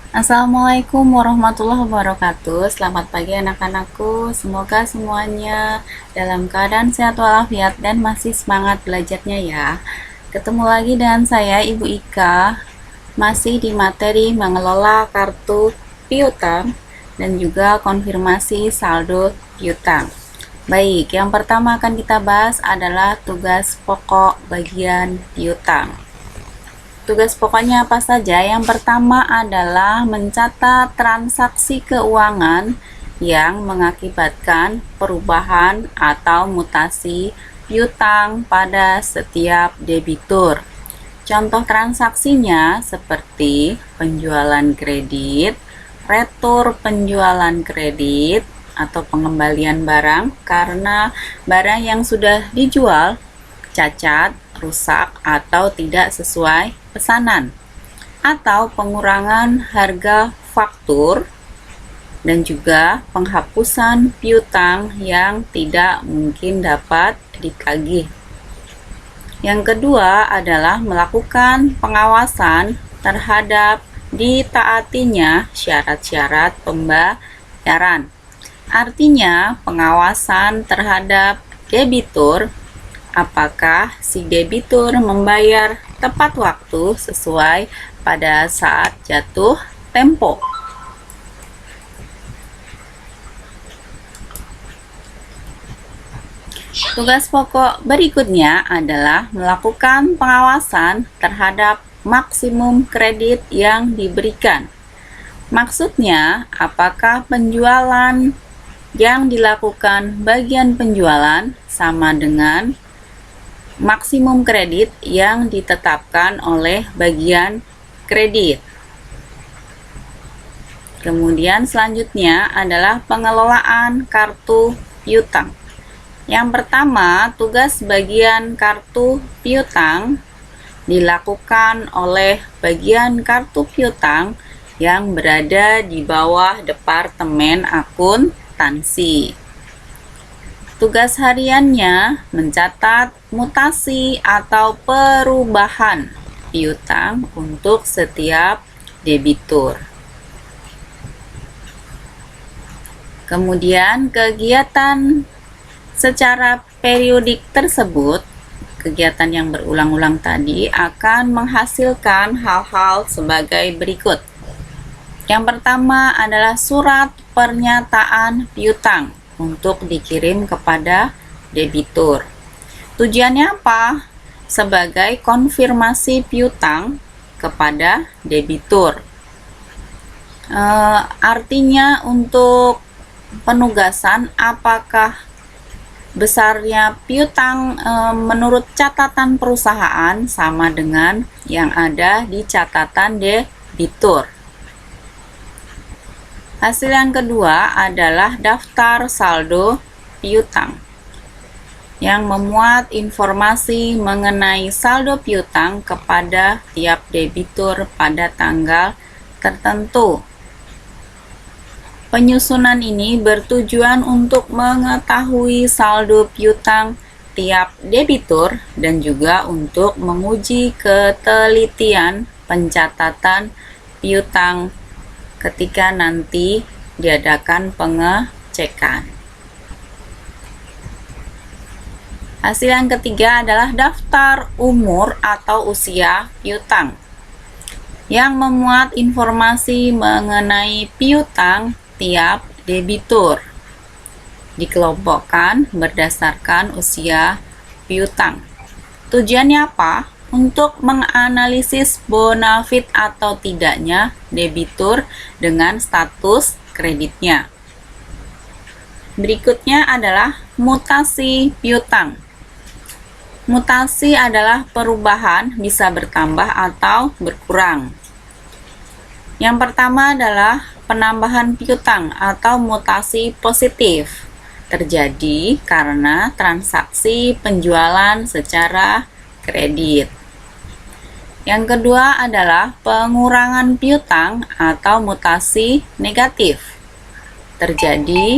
Assalamualaikum warahmatullahi wabarakatuh. Selamat pagi anak-anakku. Semoga semuanya dalam keadaan sehat walafiat dan masih semangat belajarnya ya. Ketemu lagi dengan saya Ibu Ika, masih di materi mengelola kartu piutang dan juga konfirmasi saldo piutang. Baik, yang pertama akan kita bahas adalah tugas pokok bagian piutang. Tugas pokoknya apa saja? Yang pertama adalah mencatat transaksi keuangan yang mengakibatkan perubahan atau mutasi piutang pada setiap debitur. Contoh transaksinya seperti penjualan kredit, retur penjualan kredit, atau pengembalian barang karena barang yang sudah dijual cacat, rusak, atau tidak sesuai pesanan, atau pengurangan harga faktur, dan juga penghapusan piutang yang tidak mungkin dapat ditagih. Yang kedua adalah melakukan pengawasan terhadap ditaatinya syarat-syarat pembayaran. Artinya, pengawasan terhadap debitur, apakah si debitur membayar tepat waktu sesuai pada saat jatuh tempo. Tugas pokok berikutnya adalah melakukan pengawasan terhadap maksimum kredit yang diberikan. Maksudnya, apakah penjualan yang dilakukan bagian penjualan sama dengan maksimum kredit yang ditetapkan oleh bagian kredit. Kemudian selanjutnya adalah pengelolaan kartu piutang. Yang pertama, tugas bagian kartu piutang dilakukan oleh bagian kartu piutang yang berada di bawah Departemen Akuntansi. Tugas hariannya mencatat mutasi atau perubahan piutang untuk setiap debitur. Kemudian kegiatan secara periodik tersebut, kegiatan yang berulang-ulang tadi akan menghasilkan hal-hal sebagai berikut. Yang pertama adalah surat pernyataan piutang untuk dikirim kepada debitur. Tujuannya apa? Sebagai konfirmasi piutang kepada debitur. Artinya untuk penugasan apakah besarnya piutang menurut catatan perusahaan sama dengan yang ada di catatan debitur. Hasil yang kedua adalah daftar saldo piutang yang memuat informasi mengenai saldo piutang kepada tiap debitur pada tanggal tertentu. Penyusunan ini bertujuan untuk mengetahui saldo piutang tiap debitur dan juga untuk menguji ketelitian pencatatan piutang ketika nanti diadakan pengecekan. Hasil yang ketiga adalah daftar umur atau usia piutang yang memuat informasi mengenai piutang tiap debitur. Dikelompokkan berdasarkan usia piutang. Tujuannya apa? Untuk menganalisis bonafit atau tidaknya debitur dengan status kreditnya. Berikutnya adalah mutasi piutang. Mutasi adalah perubahan, bisa bertambah atau berkurang. Yang pertama adalah penambahan piutang atau mutasi positif terjadi karena transaksi penjualan secara kredit. Yang kedua adalah pengurangan piutang atau mutasi negatif terjadi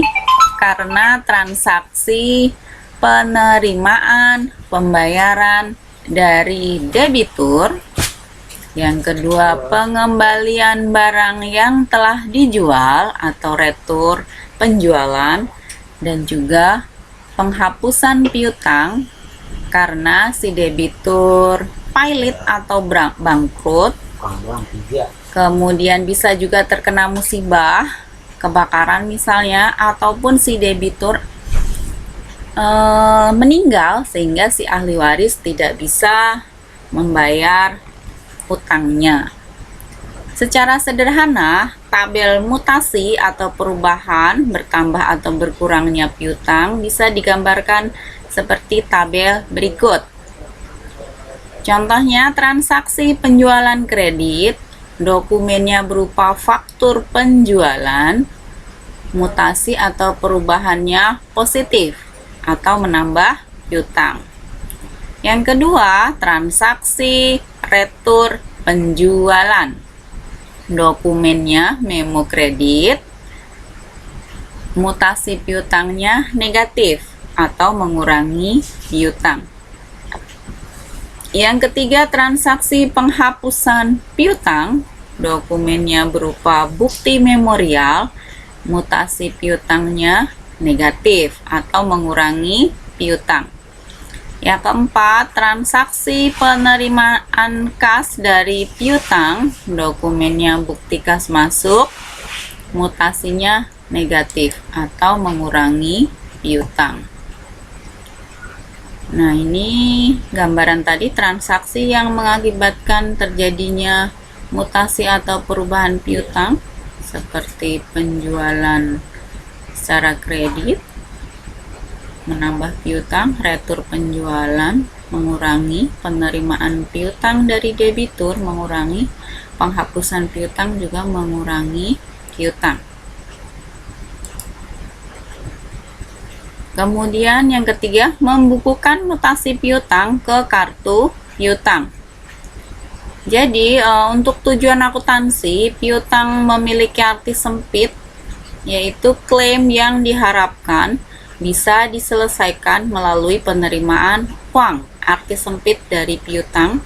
karena transaksi penerimaan pembayaran dari debitur Yang kedua, pengembalian barang yang telah dijual atau retur penjualan, dan juga penghapusan piutang karena si debitur pailit atau bangkrut. Kemudian bisa juga terkena musibah, kebakaran misalnya, ataupun si debitur meninggal sehingga si ahli waris tidak bisa membayar utangnya. Secara sederhana, tabel mutasi atau perubahan bertambah atau berkurangnya piutang bisa digambarkan seperti tabel berikut. Contohnya, transaksi penjualan kredit, dokumennya berupa faktur penjualan, mutasi atau perubahannya positif atau menambah piutang. Yang kedua, transaksi retur penjualan, dokumennya memo kredit, mutasi piutangnya negatif atau mengurangi piutang. Yang ketiga, transaksi penghapusan piutang, dokumennya berupa bukti memorial, mutasi piutangnya negatif atau mengurangi piutang. Yang keempat, transaksi penerimaan kas dari piutang, dokumennya bukti kas masuk, mutasinya negatif atau mengurangi piutang. Nah, ini gambaran tadi transaksi yang mengakibatkan terjadinya mutasi atau perubahan piutang seperti penjualan secara kredit menambah piutang, retur penjualan mengurangi, penerimaan piutang dari debitur mengurangi, penghapusan piutang juga mengurangi piutang. Kemudian yang ketiga, membukukan mutasi piutang ke kartu piutang. Jadi untuk tujuan akuntansi, piutang memiliki arti sempit, yaitu klaim yang diharapkan bisa diselesaikan melalui penerimaan uang. Arti sempit dari piutang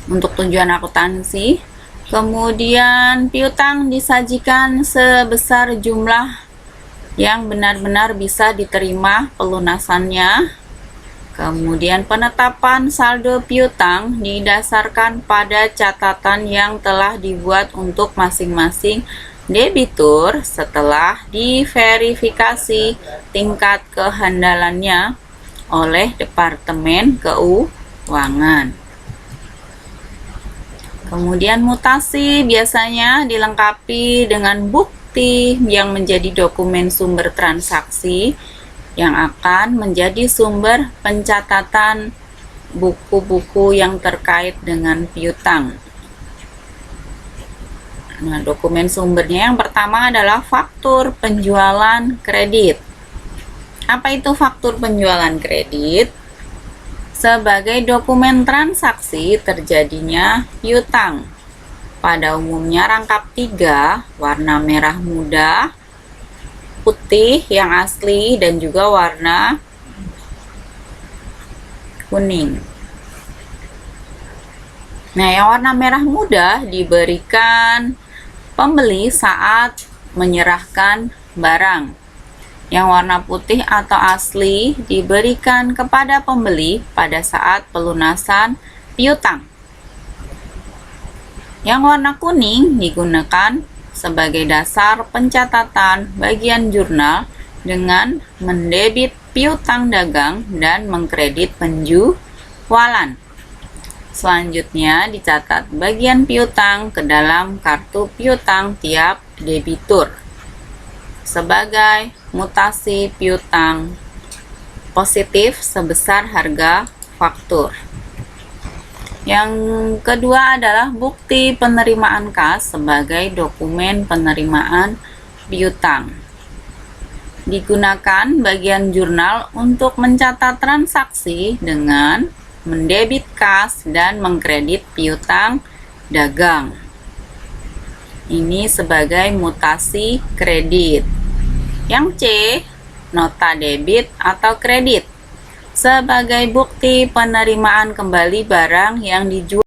untuk tujuan akuntansi. Kemudian piutang disajikan sebesar jumlah yang benar-benar bisa diterima pelunasannya. Kemudian penetapan saldo piutang didasarkan pada catatan yang telah dibuat untuk masing-masing debitur setelah diverifikasi tingkat kehandalannya oleh Departemen Keuangan. Kemudian mutasi biasanya dilengkapi dengan bukti yang menjadi dokumen sumber transaksi yang akan menjadi sumber pencatatan buku-buku yang terkait dengan piutang. Nah, dokumen sumbernya yang pertama adalah faktur penjualan kredit. Apa itu faktur penjualan kredit? Sebagai dokumen transaksi terjadinya piutang. Pada umumnya rangkap 3, warna merah muda, putih yang asli, dan juga warna kuning. Nah, yang warna merah muda diberikan pembeli saat menyerahkan barang. Yang warna putih atau asli diberikan kepada pembeli pada saat pelunasan piutang. Yang warna kuning digunakan sebagai dasar pencatatan bagian jurnal dengan mendebit piutang dagang dan mengkredit penjualan. Selanjutnya dicatat bagian piutang ke dalam kartu piutang tiap debitur sebagai mutasi piutang positif sebesar harga faktur. Yang kedua adalah bukti penerimaan kas sebagai dokumen penerimaan piutang. Digunakan bagian jurnal untuk mencatat transaksi dengan mendebit kas dan mengkredit piutang dagang. Ini sebagai mutasi kredit. Yang C, nota debit atau kredit sebagai bukti penerimaan kembali barang yang dijual